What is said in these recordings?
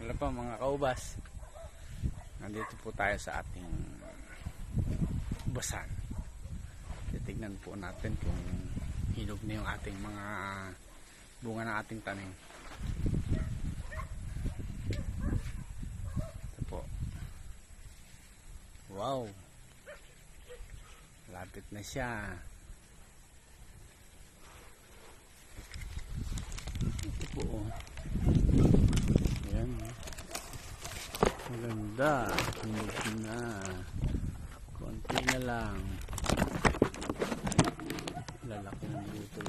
Wala pa mga kaubas. Nandito po tayo sa ating basan. Titignan po natin kung hinog na yung ating mga bunga ng ating tanim. Ito po. Wow! Lapit na siya. Ito po. Ayan. Maganda. Hinog na. Konti na lang. Lalaki ng luto.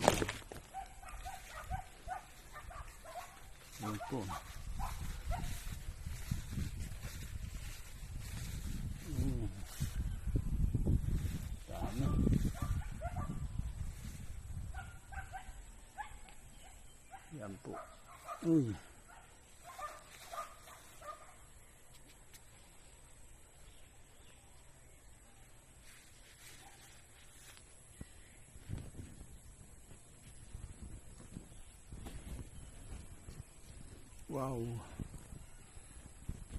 Ayan po. Dami. Ayan po. Uy. Wow,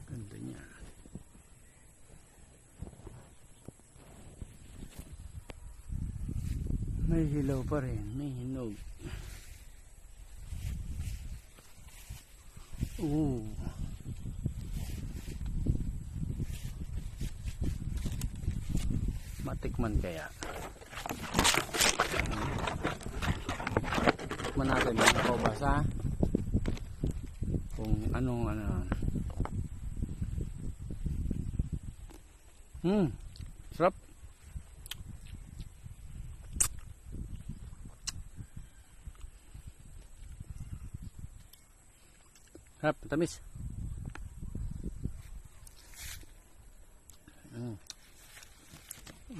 ganda niya. May hilaw pa rin, may hinog. Matikman kaya. Tikman natin mga kaubas, ha? Kung anong sarap. Sarap, tamis.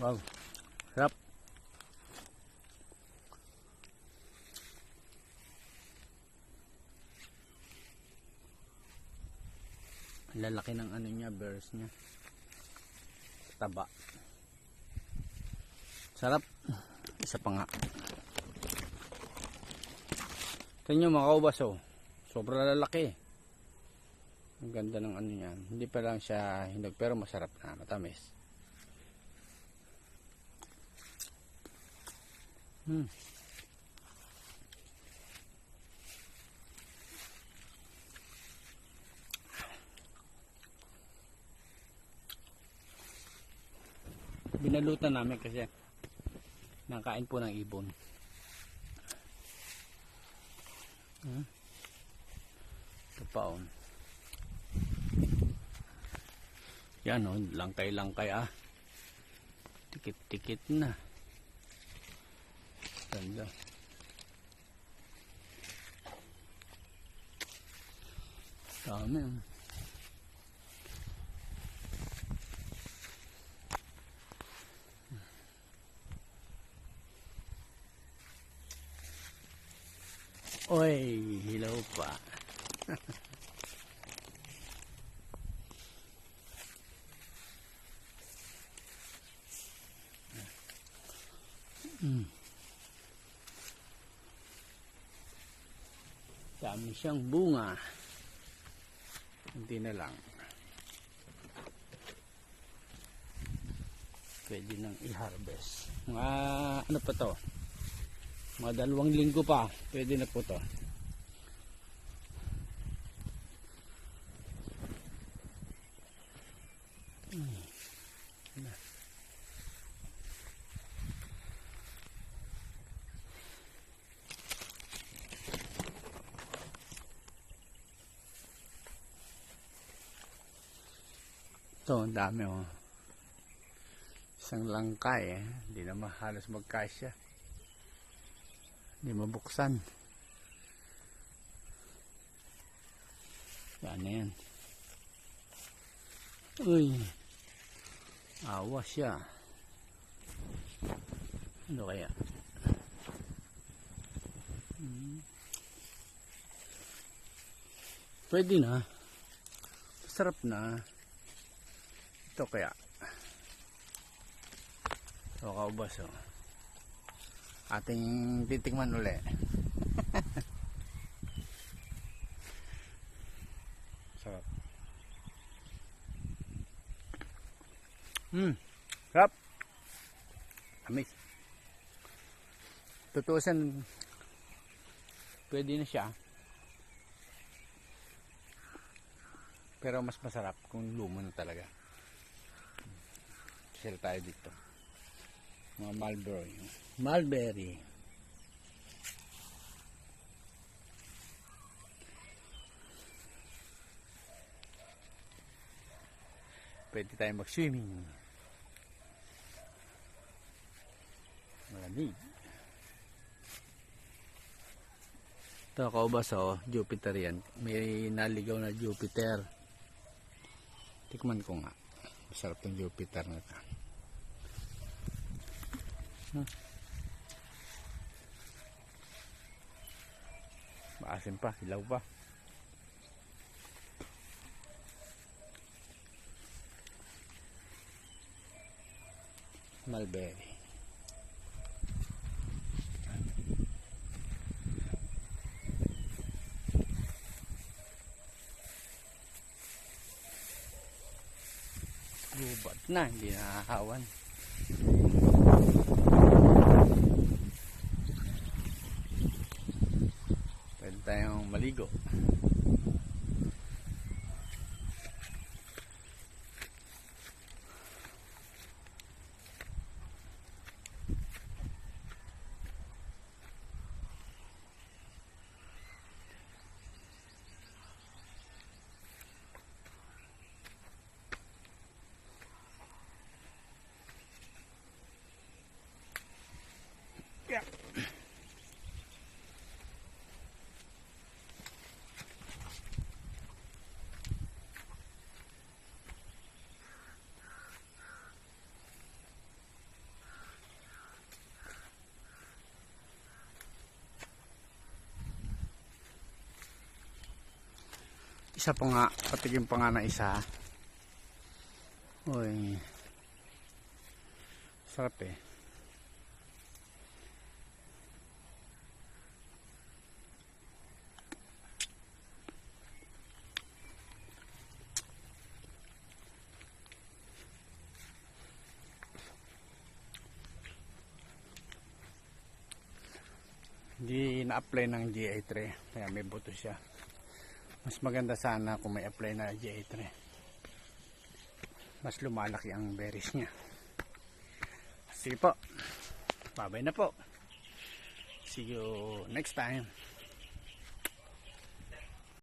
Wow, sarap. Lalaki ng ano niya, bears niya. Taba. Sarap. Isa pa nga. Tingnan nyo mga kaubas, oh. Sobrang lalaki. Ang ganda ng ano niya. Hindi pa lang siya hinog pero masarap na, matamis. Binalutan namin kasi nakain po ng ibon. Ito pa, oh. Yan, oh, langkay-langkay, ah. Tikit-tikit na. Ganda. Dami, oh. Oy, hilaw pa. Dami siyang bunga. Hindi na lang. Pwede nang i-harvest. Mga ano pa to? Mga 2 linggo pa, pwede na po to. Ito, ang dami, oh. Isang langkay, eh. Hindi naman halos magkasya. Hindi mabuksan. Yan na yan. Uy. Awa siya. Ano kaya? Pwede na. Sarap na. Ito kaya. So, kaubas, oh. Ating titikman uli. Sarap. Sarap. Amis. Tutuusan, pwede na siya. Pero mas masarap kung lumo na talaga. Share tayo dito. Mga mulberry. Mulberry. Pwede tayo mag-swimming. Malamig. Ito, kaubas, oh, Jupiter yan. May naligaw na Jupiter. Tikman ko nga. Masarap yung Jupiter na ito. Maasim pa, hilaw pa. Mulberry. Gubat na, hindi nahahawan. Pwede tayong maligo. Yeah. Isa pa nga, patigim pa nga na isa. Uy. Sarap eh. Hindi na-apply ng GA3, kaya may buto siya. Mas maganda sana kung may apply na GA3. Mas lumalaki ang berries niya. Sige po. Bye-bye na po. See you next time.